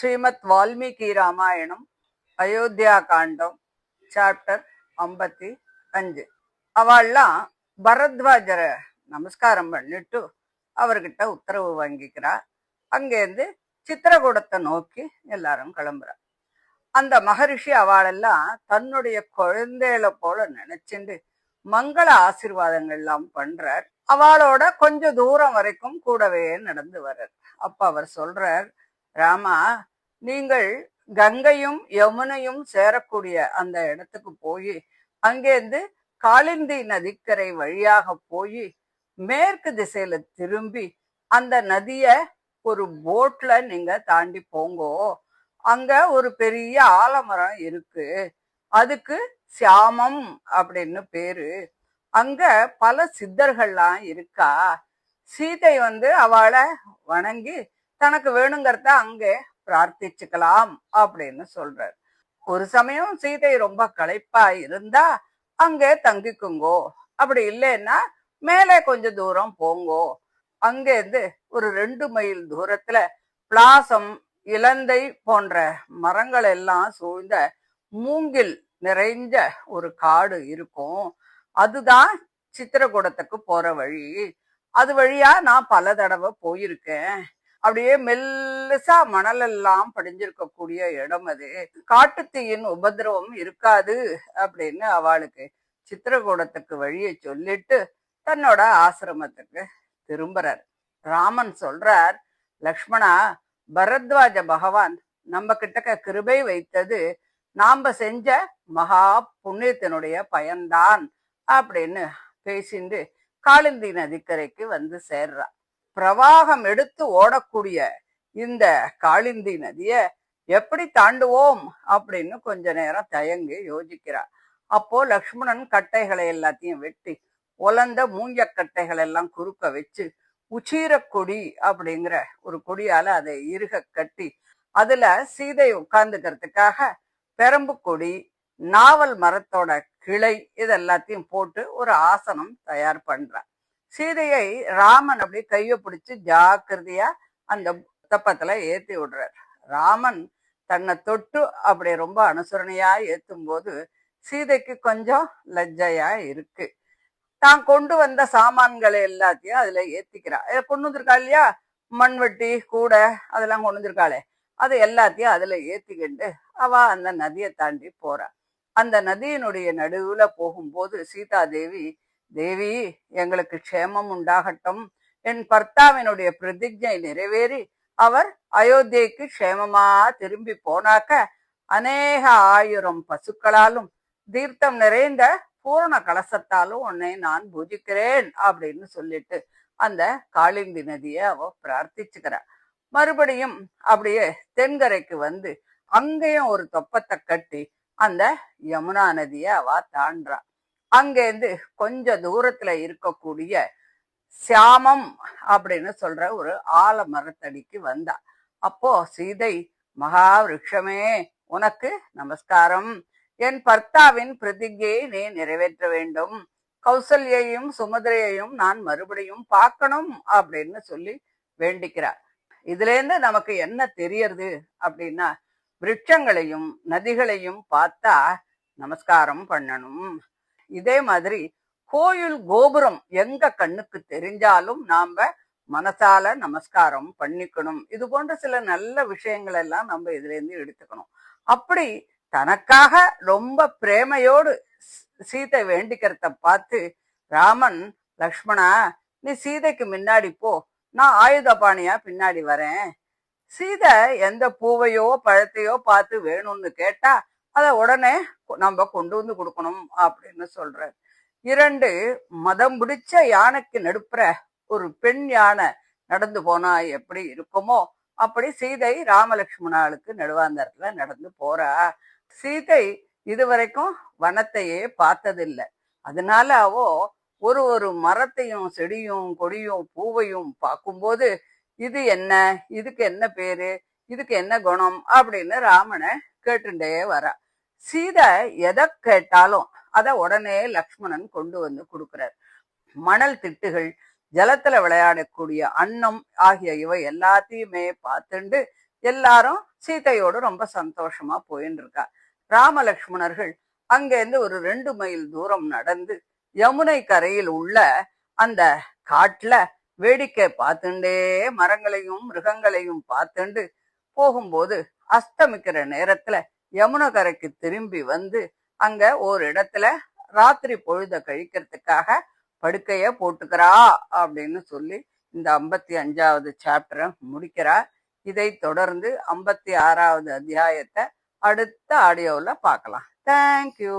ஸ்ரீமத் வால்மீகி ராமாயணம் அயோத்தியா காண்டம் chapter 55. அவள்லாம் பரத்வாஜரை நமஸ்காரம் பண்ணிட்டு அவர்கிட்ட உத்தரவு வாங்கிக்கிறா. அங்கேருந்து சித்திரகூடத்தை நோக்கி எல்லாரும் கிளம்புறா. அந்த மகரிஷி அவளெல்லாம் தன்னுடைய குழந்தைகளை போல நினைச்சுண்டு மங்கள ஆசீர்வாதங்கள்லாம் பண்றார். அவளோட கொஞ்சம் தூரம் வரைக்கும் கூடவே நடந்து வர்றார். அப்ப அவர் சொல்றார், ராமா, நீங்கள் கங்கையும் யமுனையும் சேரக்கூடிய அந்த இடத்துக்கு போய் அங்கேருந்து காளிந்தி நதிக்கரை வழியாக போய் மேற்கு திசையில திரும்பி அந்த நதிய ஒரு போட்ல நீங்க தாண்டி போங்கோ. அங்க ஒரு பெரிய ஆலமரம் இருக்கு, அதுக்கு சியாமம் அப்படின்னு பேரு. அங்க பல சித்தர்கள்லாம் இருக்கா. சீதை அவளை வணங்கி தனக்கு வேணுங்கிறத அங்கே பிரார்த்திச்சுக்கலாம் அப்படின்னு சொல்றார். ஒரு சமயம் சீதை ரொம்ப களைப்பா இருந்தா அங்கே தங்கிக்குங்கோ, அப்படி இல்லைன்னா மேலே கொஞ்சம் தூரம் போங்கோ. அங்கேருந்து ஒரு 2 மைல் தூரத்துல பிளாசம், இலந்தை போன்ற மரங்கள் எல்லாம் சூழ்ந்த மூங்கில் நிறைஞ்ச ஒரு காடு இருக்கும். அதுதான் சித்திரகூடத்துக்கு போற வழி. அது வழியா நான் பல தடவை போயிருக்கேன். அப்படியே மெல்லுசா மணல் எல்லாம் படிஞ்சிருக்கக்கூடிய இடம் அது. காட்டுத்தீயின் உபதிரவம் இருக்காது அப்படின்னு அவளுக்கு சித்திரகூடத்துக்கு வழியை சொல்லிட்டு தன்னோட ஆசிரமத்துக்கு திரும்புறார். ராமன் சொல்றார், லக்ஷ்மணா, பரத்வாஜ பகவான் நம்ம கிட்ட கிருபை வைத்தது நாம செஞ்ச மகா புண்ணியத்தினுடைய பயன்தான் அப்படின்னு பேசிண்டு காளிந்தி நதிக்கரைக்கு சேர்றா. பிரவாகம் எடுத்து ஓடக்கூடிய இந்த காளிந்தி நதிய எப்படி தாண்டுவோம் அப்படின்னு கொஞ்ச நேரம் தயங்கி யோசிக்கிறார். அப்போ லக்ஷ்மணன் கட்டைகளை எல்லாத்தையும் வெட்டி உலர்ந்த மூஞ்சக்கட்டைகள் எல்லாம் குறுக்க வச்சு உச்சீர கொடி அப்படிங்கிற ஒரு கொடியால அதை இறுக கட்டி அதுல சீதை உட்கார்ந்துக்கிறதுக்காக பெரம்பு கொடி, நாவல் மரத்தோட கிளை இதெல்லாத்தையும் போட்டு ஒரு ஆசனம் தயார் பண்றான். சீதையை ராமன் அப்படி கைய பிடிச்சு ஜாக்கிரதையா அந்த தப்பத்துல ஏத்தி விடுறார். ராமன் தன்னை தொட்டு அப்படி ரொம்ப அனுசரணையா ஏத்தும் போது சீதைக்கு கொஞ்சம் லஜ்ஜையா இருக்கு. தான் கொண்டு வந்த சாமான்களை எல்லாத்தையும் அதுல ஏத்திக்கிறா. கொண்டு வந்திருக்கா இல்லையா, மண்வெட்டி கூடை அதெல்லாம் கொண்டு வந்திருக்காளே, அது எல்லாத்தையும் அதுல ஏத்திக்கிண்டு அவ அந்த நதியை தாண்டி போறா. அந்த நதியினுடைய நடுவுல போகும்போது சீதா தேவி, தேவி, எங்களுக்கு க்ஷேமம் உண்டாகட்டும், என் பர்த்தாவினுடைய பிரதிஜை நிறைவேறி அவர் அயோத்தியைக்கு க்ஷேமமா திரும்பி போனாக்க அநேக 1000 பசுக்களாலும் தீர்த்தம் நிறைந்த பூரண கலசத்தாலும் உன்னை நான் பூஜிக்கிறேன் அப்படின்னு சொல்லிட்டு அந்த காளிந்தி நதியை அவ பிரார்த்திச்சுக்கிறார். மறுபடியும் அப்படியே தென்கரைக்கு அங்கேயும் ஒரு தொப்பத்தை கட்டி அந்த யமுனா நதியை அவ தாண்டா. அங்கேருந்து கொஞ்ச தூரத்துல இருக்கக்கூடிய சியாமம் அப்படின்னு சொல்ற ஒரு ஆலமரத்தடிக்கு வந்தா. அப்போ சீதை, மகா விருட்சமே, உனக்கு நமஸ்காரம். என் பர்த்தாவின் பிரதிஜையை நீ நிறைவேற்ற வேண்டும். கௌசல்யையும் சுமதிரையையும் நான் மறுபடியும் பார்க்கணும் அப்படின்னு சொல்லி வேண்டிக்கிறார். இதுல இருந்து நமக்கு என்ன தெரியறது அப்படின்னா, விருட்சங்களையும் நதிகளையும் பார்த்தா நமஸ்காரம் பண்ணணும். இதே மாதிரி கோயில் கோபுரம் எங்க கண்ணுக்கு தெரிஞ்சாலும் நாம மனசால நமஸ்காரம் பண்ணிக்கணும். இது போன்ற சில நல்ல விஷயங்கள் எல்லாம் நம்ம இதுல இருந்து எடுத்துக்கணும். அப்படி தனக்காக ரொம்ப பிரேமையோடு சீதை வேண்டிக்கிறத பார்த்து ராமன், லக்ஷ்மணா, நீ சீதைக்கு முன்னாடி போ, நான் ஆயுதபாணியா பின்னாடி வரேன். சீதை எந்த பூவையோ பழத்தையோ பார்த்து வேணும்னு கேட்டா அதை உடனே நம்ம கொண்டு கொடுக்கணும் அப்படின்னு சொல்றார். 2 மதம் பிடிச்ச யானைக்கு நடுப்புற ஒரு பெண் யானை நடந்து போனா எப்படி இருக்குமோ அப்படி சீதை ராமலட்சுமணாளுக்கு நடுவாந்தரத்துல நடந்து போறா. சீதை இதுவரைக்கும் வனத்தையே பார்த்ததில்லை. அதனால அவோ ஒரு மரத்தையும் செடியும் கொடியும் பூவையும் பார்க்கும்போது இது என்ன, இதுக்கு என்ன பேரு, இதுக்கு என்ன குணம் அப்படின்னு ராமனை கேட்டுட்டே வரா. சீதை எதை கேட்டாலும் அதை உடனே லக்ஷ்மணன் கொண்டு கொடுக்கிறார். மணல் திட்டுகள், ஜலத்துல விளையாடக்கூடிய அன்னம் ஆகிய இவை எல்லாத்தையுமே பார்த்துண்டு எல்லாரும் சீதையோடு ரொம்ப சந்தோஷமா போயின்னு இருக்கா. ராமலக்ஷ்மணர்கள் அங்கேருந்து ஒரு 2 மைல் தூரம் நடந்து யமுனை கரையில் உள்ள அந்த காட்டுல வேடிக்கை பார்த்துண்டே மரங்களையும் மிருகங்களையும் பார்த்துண்டு போகும்போது அஸ்தமிக்கிற நேரத்துல யமுனை கரைக்கு திரும்பி வந்து அங்க ஒரு இடத்துல ராத்திரி பொழுத கழிக்கிறதுக்காக படுக்கைய போட்டுக்கிறா அப்படின்னு சொல்லி இந்த 55வது சாப்டரை முடிக்கிறா. இதை தொடர்ந்து 56வது அத்தியாயத்தை அடுத்த ஆடியோவில் பார்க்கலாம். தேங்க்யூ.